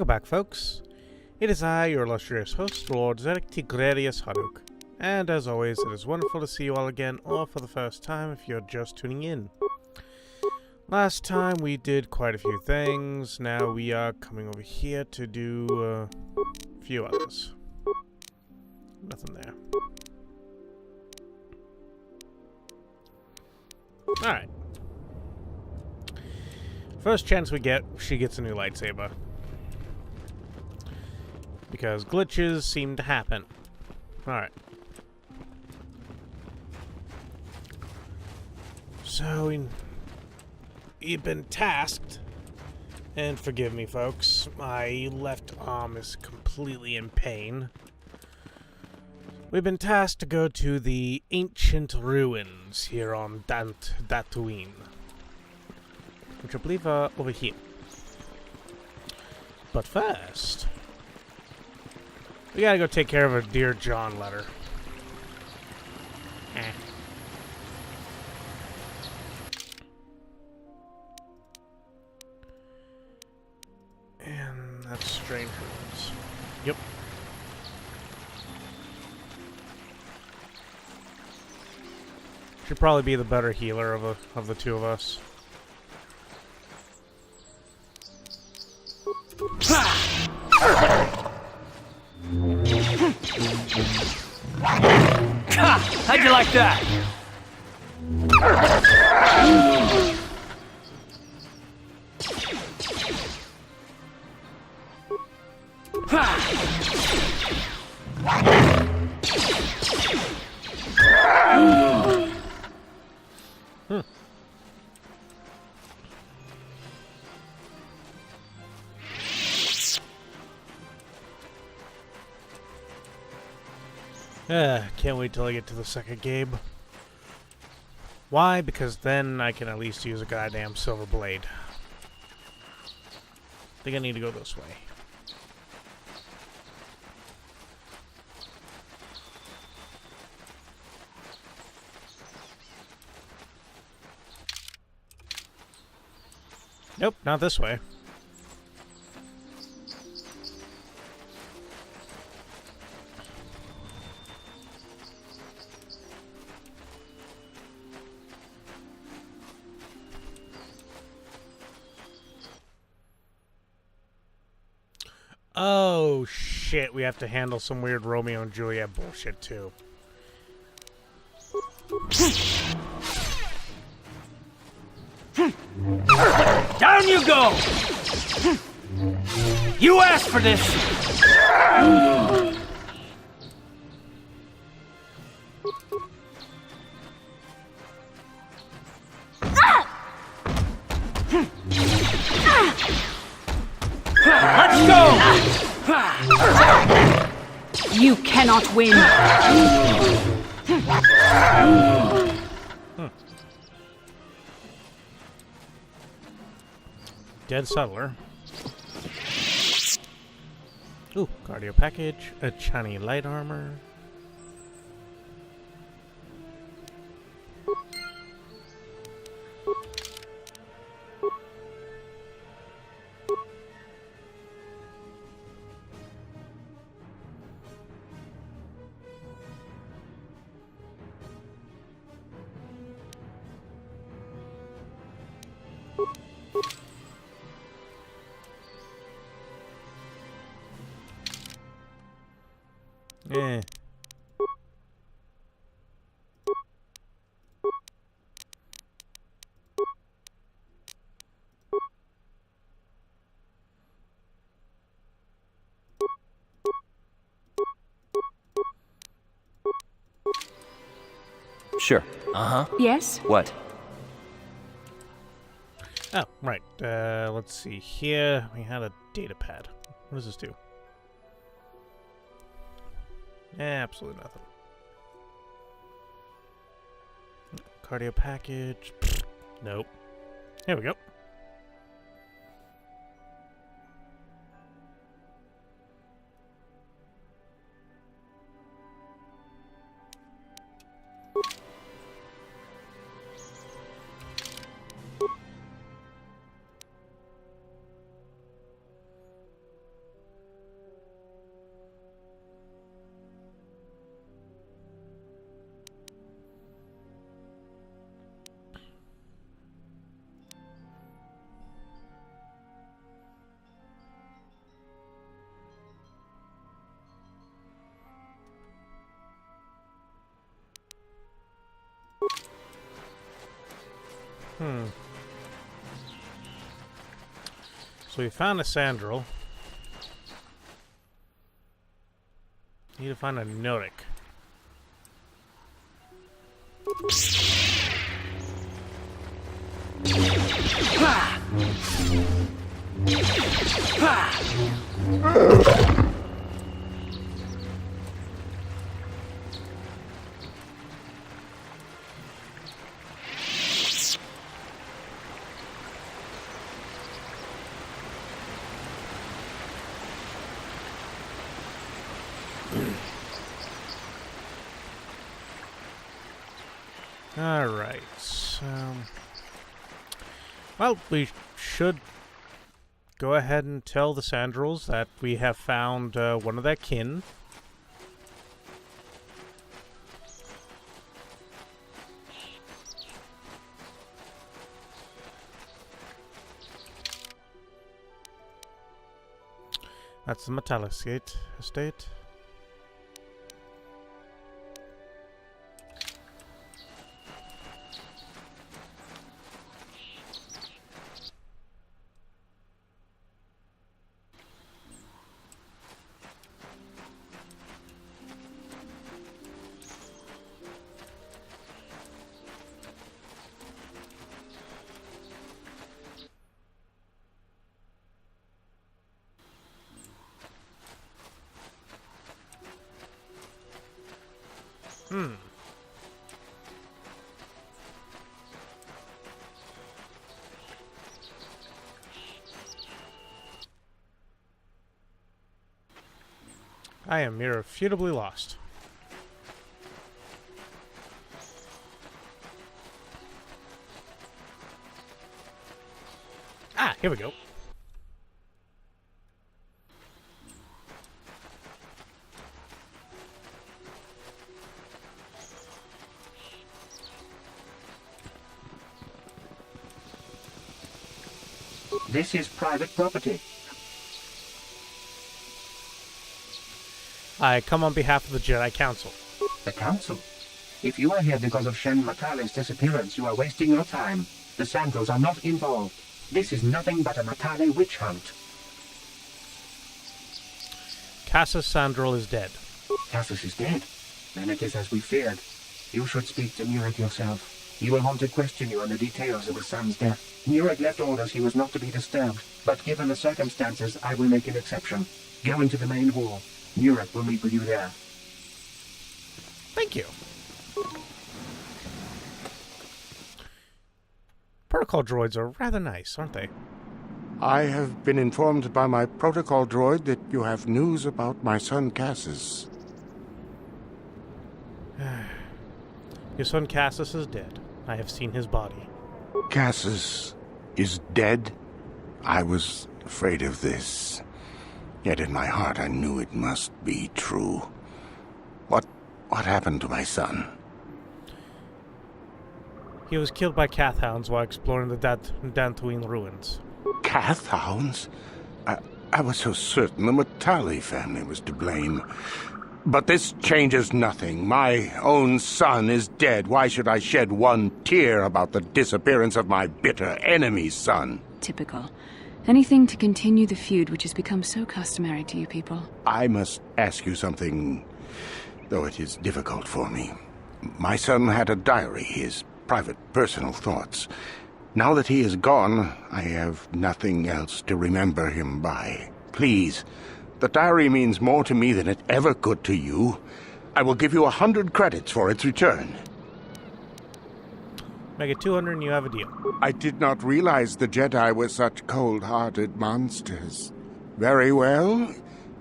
back, folks. It is I, your illustrious host, Lord Zedek Tigrerius Haduk. And as always, it is wonderful to see you all again, or for the first time if you're just tuning in. Last time we did quite a few things. Now we are coming over here to do a few others. Nothing there. Alright. First chance we get, she gets a new lightsaber. Because glitches seem to happen. Alright. So, we've been tasked, and forgive me folks, my left arm is completely in pain. We've been tasked to go to the ancient ruins here on Tatooine, which I believe are over here. But first, we gotta go take care of a Dear John letter. And that's Strange Ruins. Yep. Should probably be the better healer of the two of us. How'd you like that? Can't wait till I get to the second game. Why? Because then I can at least use a goddamn silver blade. I think I need to go this way. Nope, not this way. Oh, shit. We have to handle some weird Romeo and Juliet bullshit, too. Down you go! You asked for this! Let's go! You cannot win. Dead settler. Ooh, cardio package, a shiny light armor. Eh. Sure. Uh-huh. Yes? What? Oh, right. Let's see. Here we had a data pad. What does this do? Absolutely nothing. Cardio package. Nope. Here we go. So we found a Sandral. Need to find a Nuric. Alright, well, we should go ahead and tell the Sandrals that we have found one of their kin. That's the Metallic estate. I am irrefutably lost. Ah, here we go. This is private property. I come on behalf of the Jedi Council. The Council? If you are here because of Shen Matale's disappearance, you are wasting your time. The Sandrals are not involved. This is nothing but a Matale witch hunt. Cassius Sandral is dead. Cassius is dead. Then it is as we feared. You should speak to Nuric yourself. He will want to question you on the details of his son's death. Nuric left orders he was not to be disturbed, but given the circumstances, I will make an exception. Go into the main hall. Nuric will meet with you there. Thank you. Protocol droids are rather nice, aren't they? I have been informed by my protocol droid that you have news about my son Cassius. Your son Cassius is dead. I have seen his body. Cassius is dead? I was afraid of this. Yet in my heart I knew it must be true. What happened to my son? He was killed by Cathhounds while exploring the Dantooine ruins. Cathhounds? I was so certain the Matale family was to blame. But this changes nothing. My own son is dead. Why should I shed one tear about the disappearance of my bitter enemy's son? Typical. Anything to continue the feud which has become so customary to you people. I must ask you something, though it is difficult for me. My son had a diary, his private, personal thoughts. Now that he is gone, I have nothing else to remember him by. Please, the diary means more to me than it ever could to you. I will give you 100 credits for its return. Make it 200 and you have a deal. I did not realize the Jedi were such cold-hearted monsters. Very well.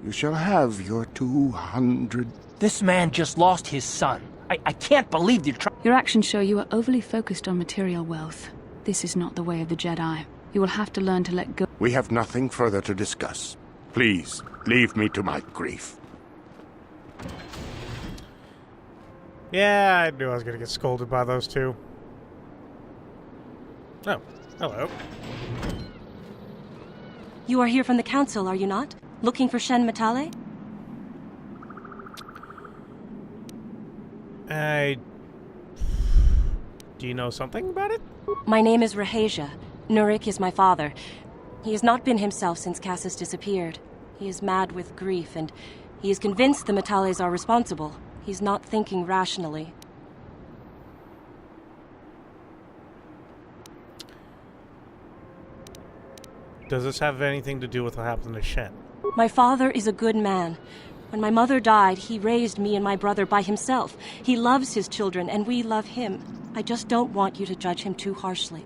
You shall have your 200. This man just lost his son. I can't believe you're trying. Your actions show you are overly focused on material wealth. This is not the way of the Jedi. You will have to learn to let go. We have nothing further to discuss. Please, leave me to my grief. Yeah, I knew I was going to get scolded by those two. Oh, hello. You are here from the Council, are you not? Looking for Shen Matale? Do you know something about it? My name is Rahasia. Nurik is my father. He has not been himself since Cassis disappeared. He is mad with grief, and he is convinced the Metales are responsible. He's not thinking rationally. Does this have anything to do with what happened to Shen? My father is a good man. When my mother died, he raised me and my brother by himself. He loves his children, and we love him. I just don't want you to judge him too harshly.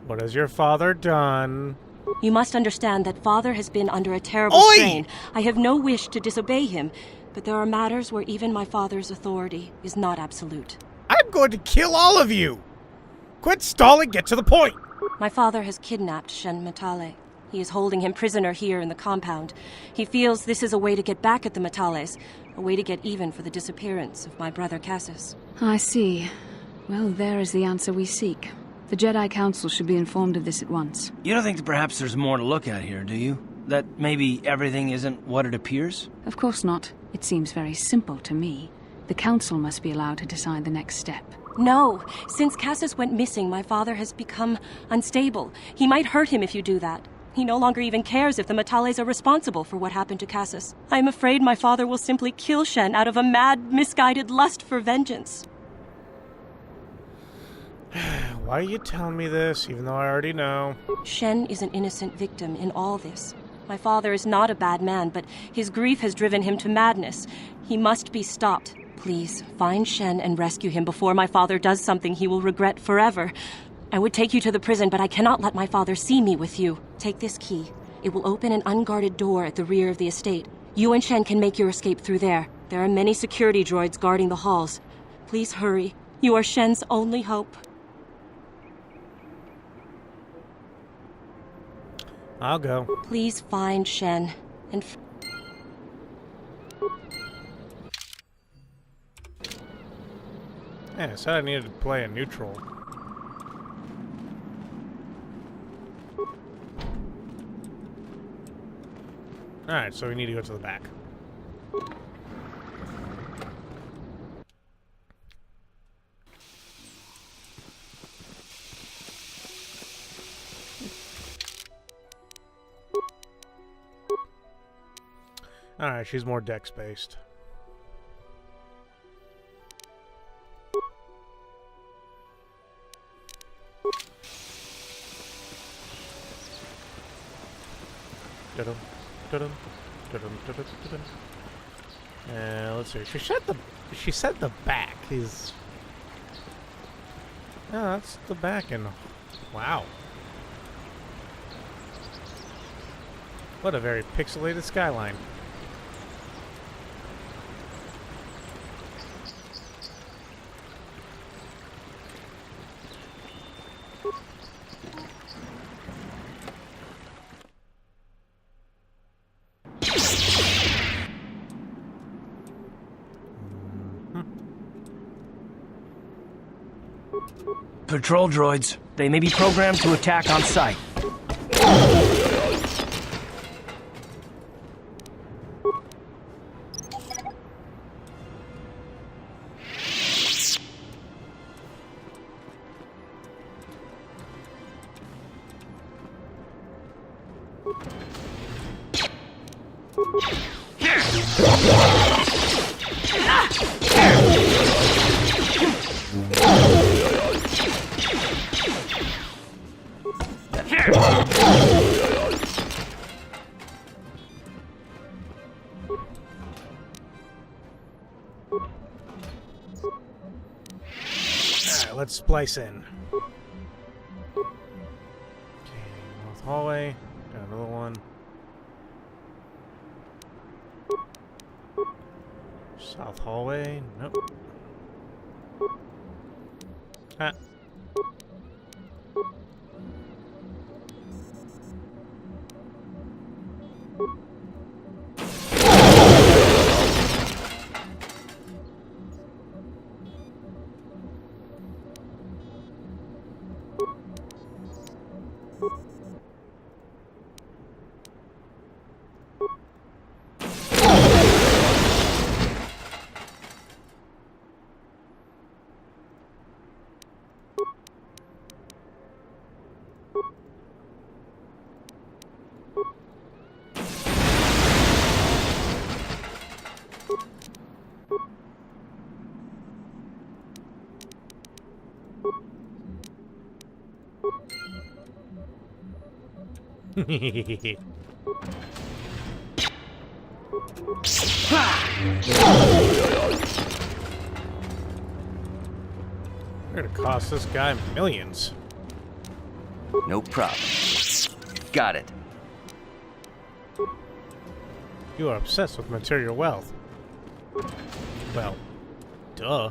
What has your father done? You must understand that father has been under a terrible Oi! strain. I have no wish to disobey him, but there are matters where even my father's authority is not absolute. I'm going to kill all of you! Quit stalling, get to the point! My father has kidnapped Shen Metale. He is holding him prisoner here in the compound. He feels this is a way to get back at the Metales, a way to get even for the disappearance of my brother Cassis. I see. Well, there is the answer we seek. The Jedi Council should be informed of this at once. You don't think that perhaps there's more to look at here, do you? That maybe everything isn't what it appears? Of course not. It seems very simple to me. The Council must be allowed to decide the next step. No. Since Cassis went missing, my father has become unstable. He might hurt him if you do that. He no longer even cares if the Metales are responsible for what happened to Cassis. I am afraid my father will simply kill Shen out of a mad, misguided lust for vengeance. Why are you telling me this, even though I already know? Shen is an innocent victim in all this. My father is not a bad man, but his grief has driven him to madness. He must be stopped. Please, find Shen and rescue him before my father does something he will regret forever. I would take you to the prison, but I cannot let my father see me with you. Take this key. It will open an unguarded door at the rear of the estate. You and Shen can make your escape through there. There are many security droids guarding the halls. Please hurry. You are Shen's only hope. I'll go. Please find Shen and... Yeah, I said I needed to play a neutral. Alright, so we need to go to the back. Alright, she's more dex-based. Let's see. She said the back is. Oh, that's the back, and wow, what a very pixelated skyline. Patrol droids. They may be programmed to attack on sight. Let's splice in. Okay, north hallway. Got another one. South hallway. Nope. Ah. We're gonna cost this guy millions. No problem. Got it. You are obsessed with material wealth. Well, duh.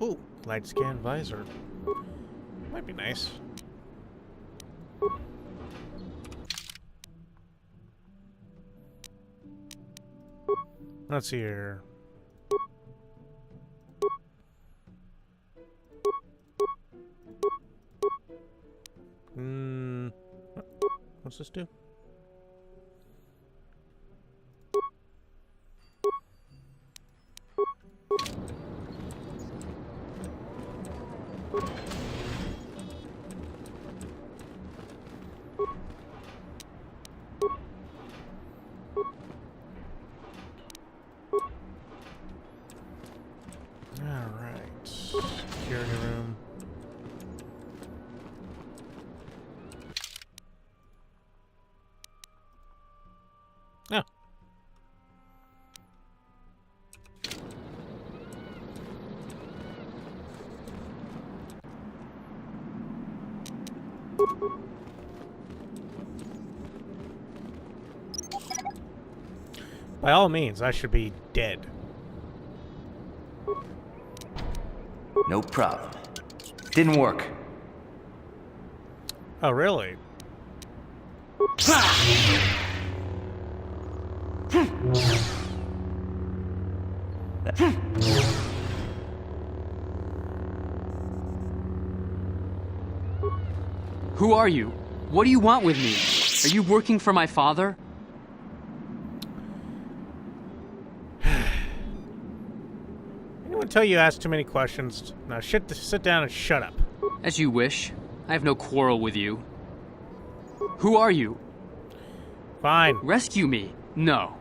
Ooh, light scan visor. Might be nice. Let's see here. What's this do? Alright. Security room. No. By all means, I should be dead. No problem. Didn't work. Oh, really? Who are you? What do you want with me? Are you working for my father? Anyone tell you ask too many questions? Now sit down and shut up. As you wish. I have no quarrel with you. Who are you? Fine. Rescue me. No.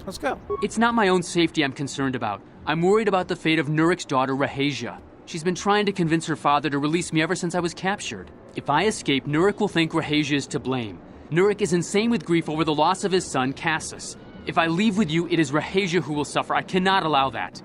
Let's go. It's not my own safety I'm concerned about. I'm worried about the fate of Nurik's daughter, Rahasia. She's been trying to convince her father to release me ever since I was captured. If I escape, Nurik will think Rahasia is to blame. Nurik is insane with grief over the loss of his son, Cassus. If I leave with you, it is Rahasia who will suffer. I cannot allow that.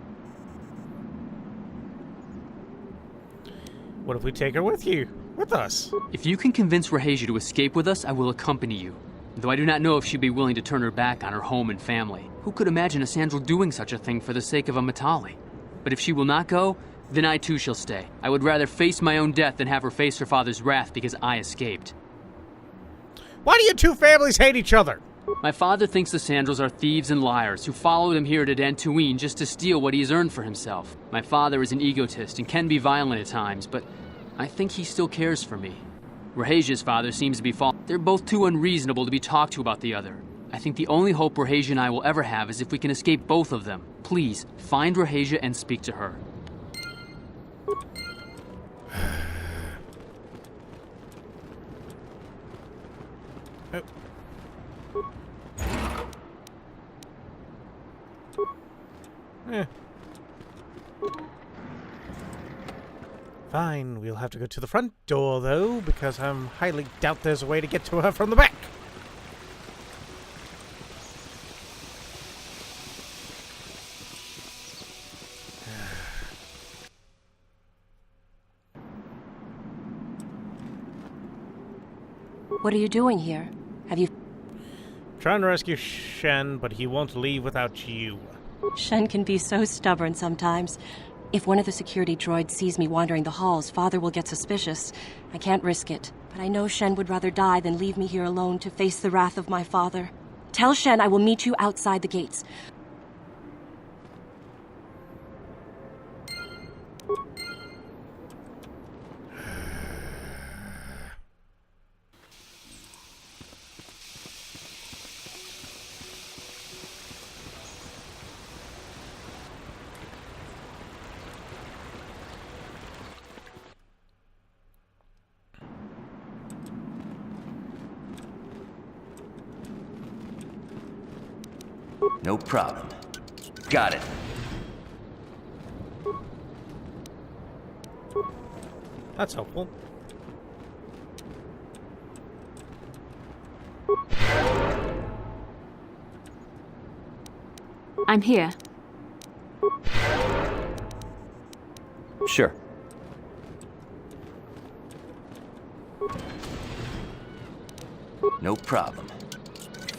What if we take her with you? With us? If you can convince Rahasia to escape with us, I will accompany you. Though I do not know if she'd be willing to turn her back on her home and family. Who could imagine a Sandral doing such a thing for the sake of a Matali? But if she will not go, then I too shall stay. I would rather face my own death than have her face her father's wrath because I escaped. Why do you two families hate each other? My father thinks the Sandrals are thieves and liars who followed him here to Dantooine just to steal what he has earned for himself. My father is an egotist and can be violent at times, but I think he still cares for me. Rahasia's father seems to be They're both too unreasonable to be talked to about the other. I think the only hope Rahasia and I will ever have is if we can escape both of them. Please, find Rahasia and speak to her. Fine, we'll have to go to the front door, though, because I highly doubt there's a way to get to her from the back. What are you doing here? Have you... Trying to rescue Shen, but he won't leave without you. Shen can be so stubborn sometimes. If one of the security droids sees me wandering the halls, Father will get suspicious. I can't risk it, but I know Shen would rather die than leave me here alone to face the wrath of my father. Tell Shen I will meet you outside the gates. No problem. Got it. That's helpful. I'm here. Sure. No problem.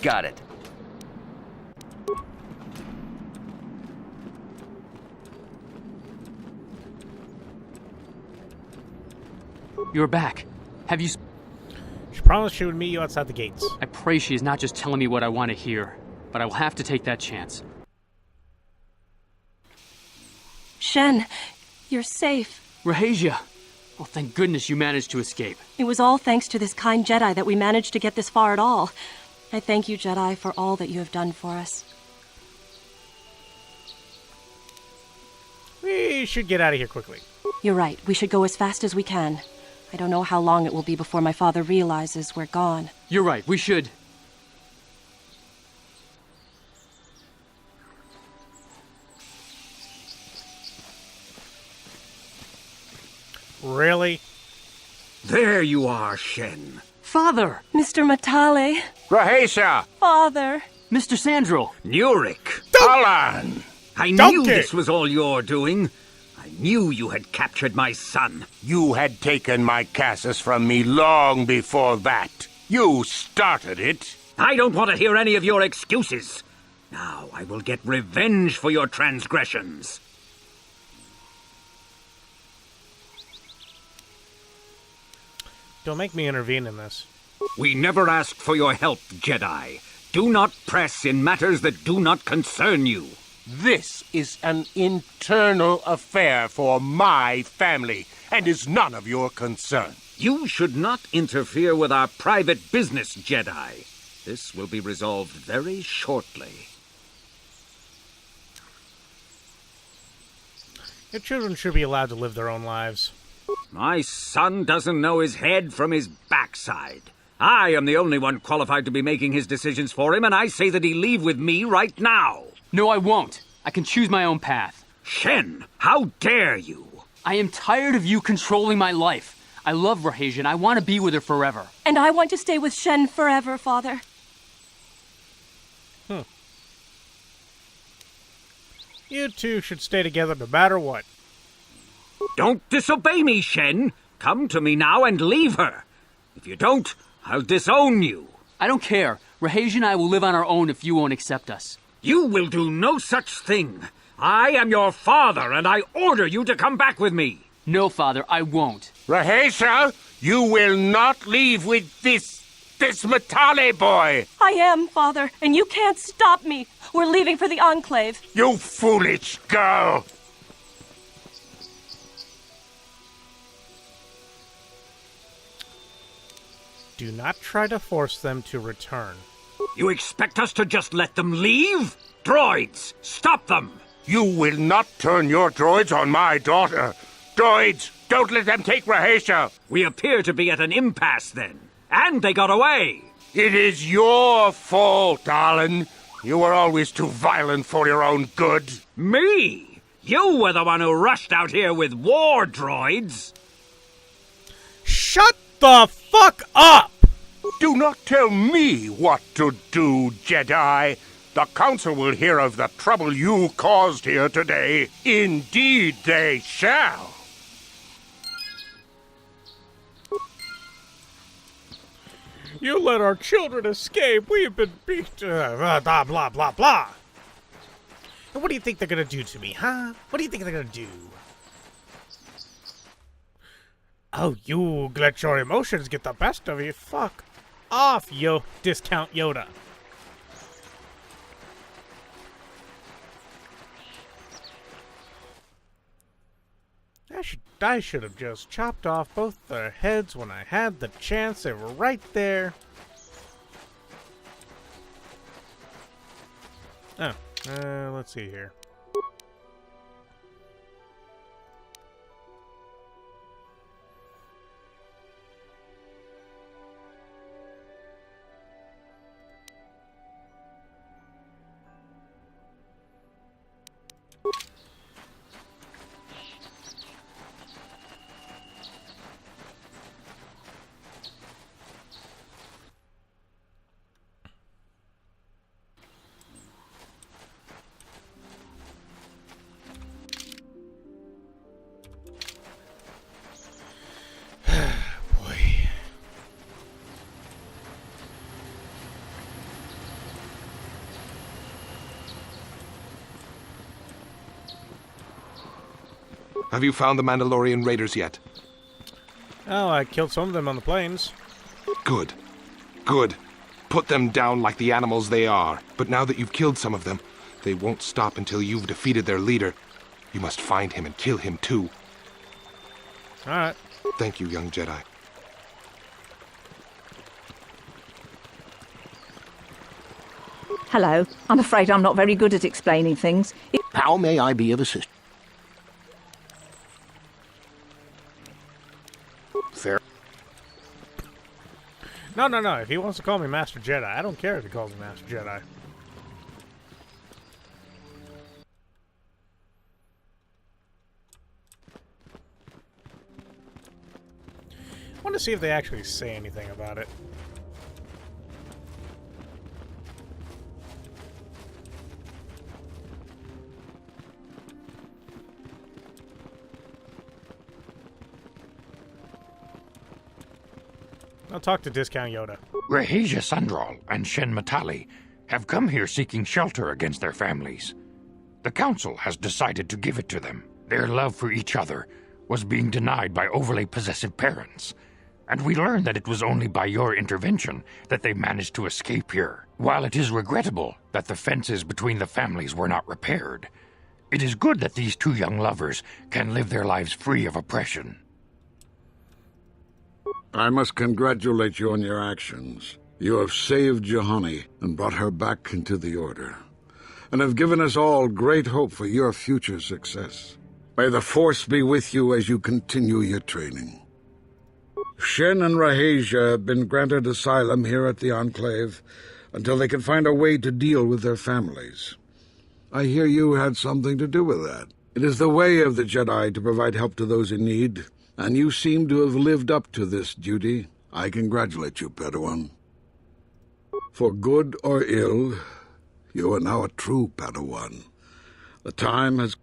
Got it. You're back. Have you... She promised she would meet you outside the gates. I pray she is not just telling me what I want to hear, but I will have to take that chance. Shen, you're safe. Rahasia! Oh, thank goodness you managed to escape. It was all thanks to this kind Jedi that we managed to get this far at all. I thank you, Jedi, for all that you have done for us. We should get out of here quickly. You're right. We should go as fast as we can. I don't know how long it will be before my father realizes we're gone. You're right, we should. Really? There you are, Shen. Father! Mr. Matale. Rahasia! Father. Mr. Sandro! Nurik! Alan! I Donkey! knew this was all your doing. I knew you had captured my son. You had taken my Cassus from me long before that. You started it. I don't want to hear any of your excuses. Now I will get revenge for your transgressions. Don't make me intervene in this. We never asked for your help, Jedi. Do not press in matters that do not concern you. This is an internal affair for my family, and is none of your concern. You should not interfere with our private business, Jedi. This will be resolved very shortly. Your children should be allowed to live their own lives. My son doesn't know his head from his backside. I am the only one qualified to be making his decisions for him, and I say that he leave with me right now. No, I won't. I can choose my own path. Shen, how dare you? I am tired of you controlling my life. I love Rahasia, and I want to be with her forever. And I want to stay with Shen forever, Father. You two should stay together no matter what. Don't disobey me, Shen. Come to me now and leave her. If you don't, I'll disown you. I don't care. Rahasia and I will live on our own if you won't accept us. You will do no such thing. I am your father, and I order you to come back with me. No, Father, I won't. Rahasia, you will not leave with this Matale boy. I am, Father, and you can't stop me. We're leaving for the Enclave. You foolish girl. Do not try to force them to return. You expect us to just let them leave? Droids, stop them! You will not turn your droids on my daughter. Droids, don't let them take Rahasia. We appear to be at an impasse then. And they got away. It is your fault, Alan. You were always too violent for your own good. Me? You were the one who rushed out here with war droids. Shut the fuck up! Do not tell me what to do, Jedi. The Council will hear of the trouble you caused here today. Indeed they shall. You let our children escape. We have been beat. Blah, blah, blah, blah. And what do you think they're gonna do to me, huh? What do you think they're gonna do? Oh, you let your emotions get the best of you. Fuck off, yo, discount Yoda. I should have just chopped off both their heads when I had the chance. They were right there. Oh, let's see here. Have you found the Mandalorian raiders yet? Oh, I killed some of them on the plains. Good. Good. Put them down like the animals they are. But now that you've killed some of them, they won't stop until you've defeated their leader. You must find him and kill him too. Alright. Thank you, young Jedi. Hello. I'm afraid I'm not very good at explaining things. How may I be of assistance? Fair. No. If he wants to call me Master Jedi, I don't care if he calls me Master Jedi. I want to see if they actually say anything about it. I'll talk to Discount Yoda. Raheja Sandral and Shen Matali have come here seeking shelter against their families. The Council has decided to give it to them. Their love for each other was being denied by overly possessive parents, and we learned that it was only by your intervention that they managed to escape here. While it is regrettable that the fences between the families were not repaired, it is good that these two young lovers can live their lives free of oppression. I must congratulate you on your actions. You have saved Juhani and brought her back into the Order, and have given us all great hope for your future success. May the Force be with you as you continue your training. Shen and Raheja have been granted asylum here at the Enclave until they can find a way to deal with their families. I hear you had something to do with that. It is the way of the Jedi to provide help to those in need, and you seem to have lived up to this duty. I congratulate you, Padawan. For good or ill, you are now a true Padawan. The time has...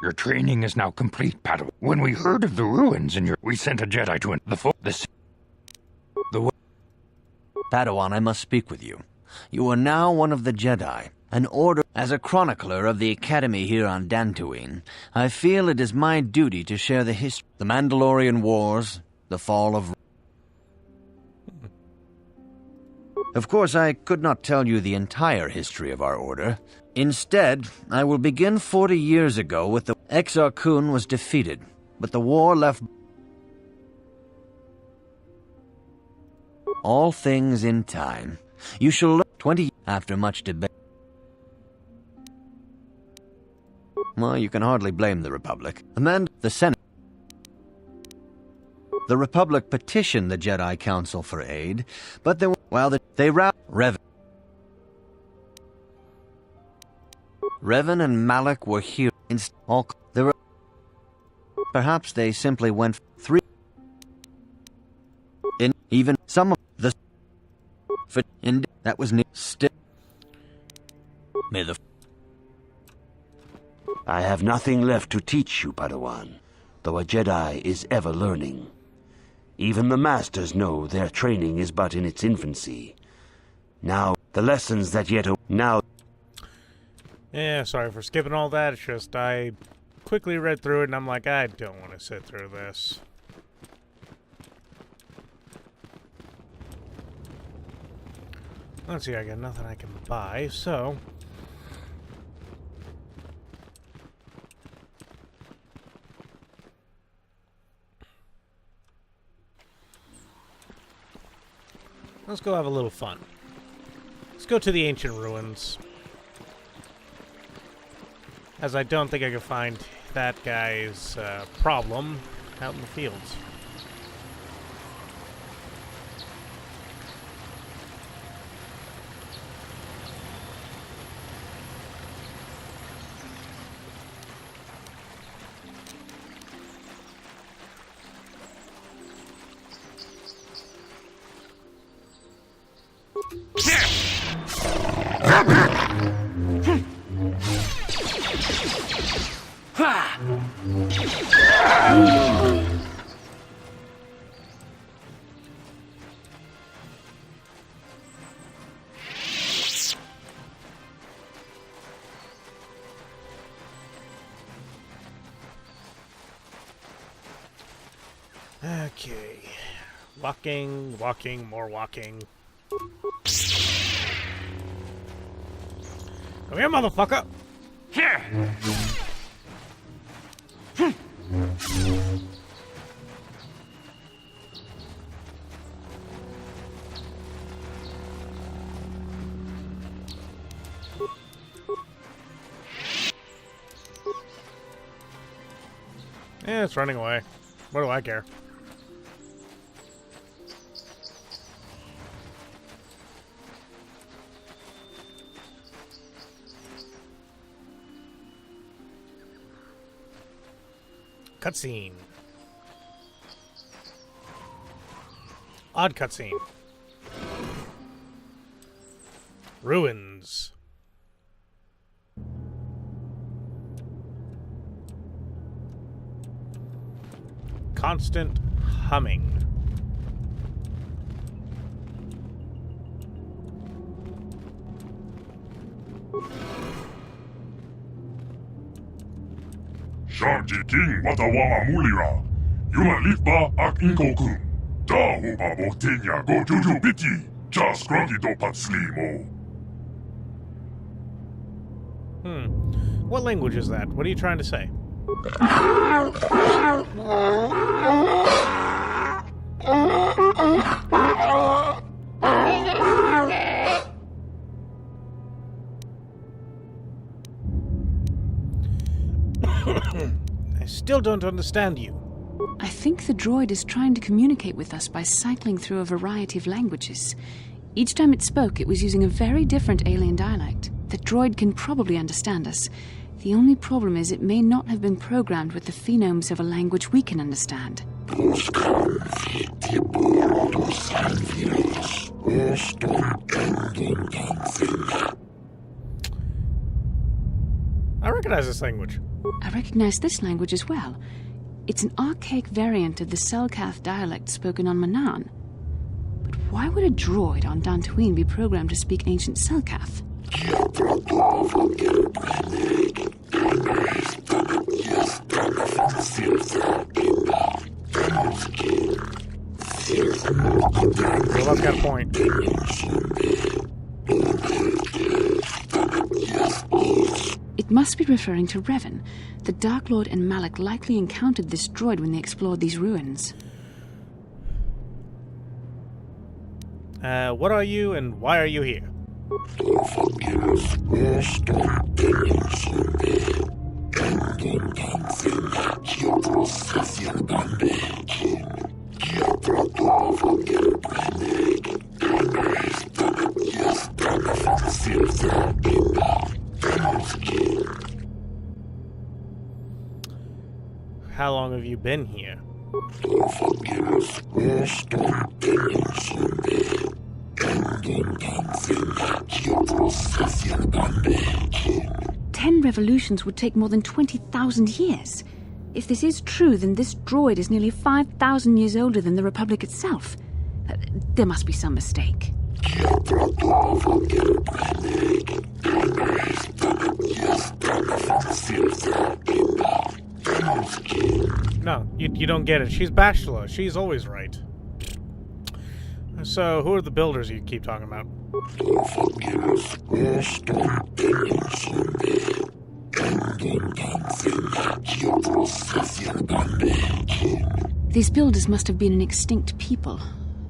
Your training is now complete, Padawan. When we heard of the ruins in we sent a Jedi to Padawan, I must speak with you. You are now one of the Jedi, an order. As a chronicler of the Academy here on Dantooine, I feel it is my duty to share the history, the Mandalorian Wars, the fall of... Of course, I could not tell you the entire history of our order. Instead, I will begin 40 years ago with the... Exar Kun was defeated, but the war left... All things in time. You shall learn 20 after much debate. Well, you can hardly blame the Republic. And then the Senate. The Republic petitioned the Jedi Council for aid, but they Revan and Malak were here. Perhaps they simply went through. In even some of the. That was still. May the. I have nothing left to teach you, Padawan, though a Jedi is ever learning. Even the Masters know their training is but in its infancy. Now, the lessons that yet... Now... Yeah, sorry for skipping all that. It's just I quickly read through it and I'm like, I don't want to sit through this. Let's see, I got nothing I can buy, so... Let's go have a little fun. Let's go to the ancient ruins. As I don't think I can find that guy's problem out in the fields. Okay. Walking, walking, more walking. Come here, motherfucker! Here! Yeah, it's running away. What do I care? Cutscene. Odd cutscene. Ruins. Constant humming. Sharji King Watawa Amulira. Yula Lipa Ak Inkokun. Da Huba Botenya Go Juju Biti. Just Grungy Do Patslimo. What language is that? What are you trying to say? I still don't understand you. I think the droid is trying to communicate with us by cycling through a variety of languages. Each time it spoke, it was using a very different alien dialect. The droid can probably understand us. The only problem is it may not have been programmed with the phonemes of a language we can understand. I recognize this language. I recognize this language as well. It's an archaic variant of the Selkath dialect spoken on Manaan. But why would a droid on Dantooine be programmed to speak ancient Selkath? Well, I've got a point. It must be referring to Revan. The Dark Lord and Malak likely encountered this droid when they explored these ruins. What are you and why are you here? 'How long have you been here?' 10 revolutions would take more than 20,000 years. If this is true, then this droid is nearly 5,000 years older than the Republic itself. There must be some mistake. No, you don't get it. She's Bachelor. She's always right. So, who are the builders you keep talking about? These builders must have been an extinct people.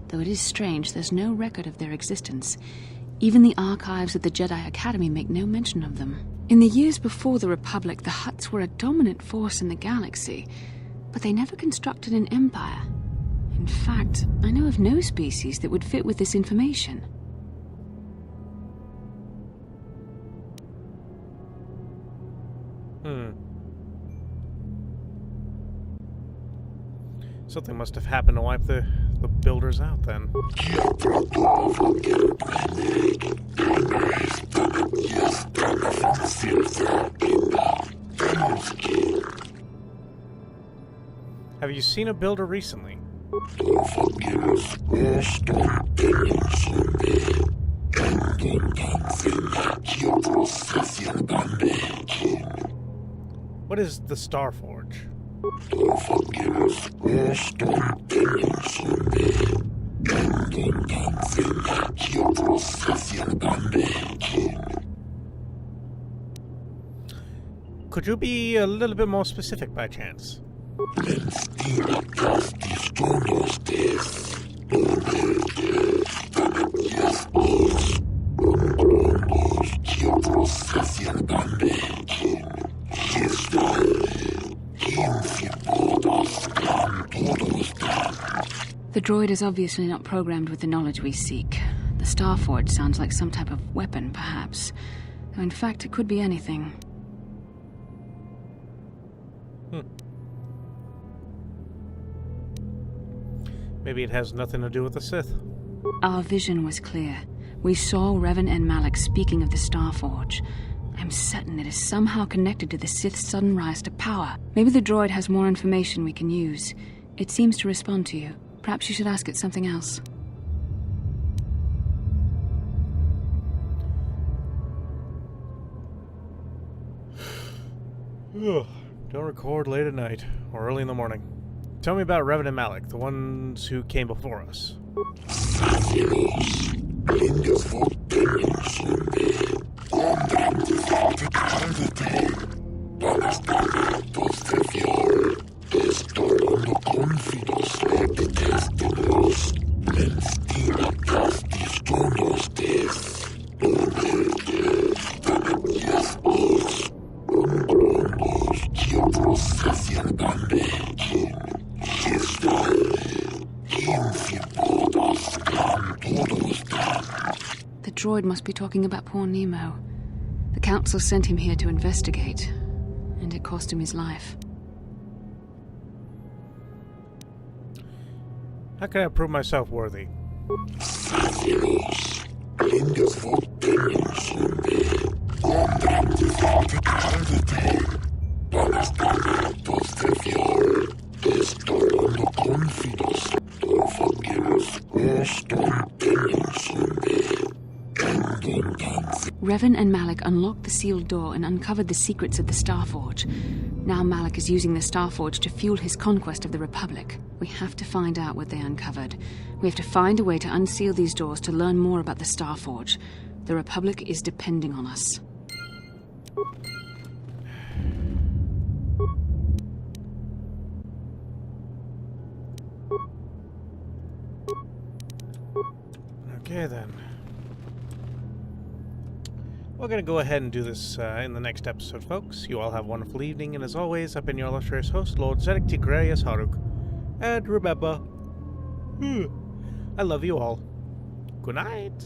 Though it is strange, there's no record of their existence. Even the archives of the Jedi Academy make no mention of them. In the years before the Republic, the Hutts were a dominant force in the galaxy, but they never constructed an empire. In fact, I know of no species that would fit with this information. Something must have happened to wipe the builders out then. Have you seen a builder recently? What is the Starforge? Could you be a little bit more specific by chance? The droid is obviously not programmed with the knowledge we seek. The Starforge sounds like some type of weapon, perhaps. Though in fact, it could be anything. Maybe it has nothing to do with the Sith. Our vision was clear. We saw Revan and Malak speaking of the Starforge. I'm certain it is somehow connected to the Sith's sudden rise to power. Maybe the droid has more information we can use. It seems to respond to you. Perhaps you should ask it something else. Don't record late at night or early in the morning. Tell me about Revan and Malak, the ones who came before us. The droid must be talking about poor Nemo. The Council sent him here to investigate, and it cost him his life. How can I prove myself worthy? Revan and Malak unlocked the sealed door and uncovered the secrets of the Starforge. Now Malak is using the Starforge to fuel his conquest of the Republic. We have to find out what they uncovered. We have to find a way to unseal these doors to learn more about the Starforge. The Republic is depending on us. Okay then. We're going to go ahead and do this in the next episode, folks. You all have a wonderful evening, and as always, I've been your illustrious host, Lord Zedek Tigrarius Haruk. And remember, I love you all. Good night.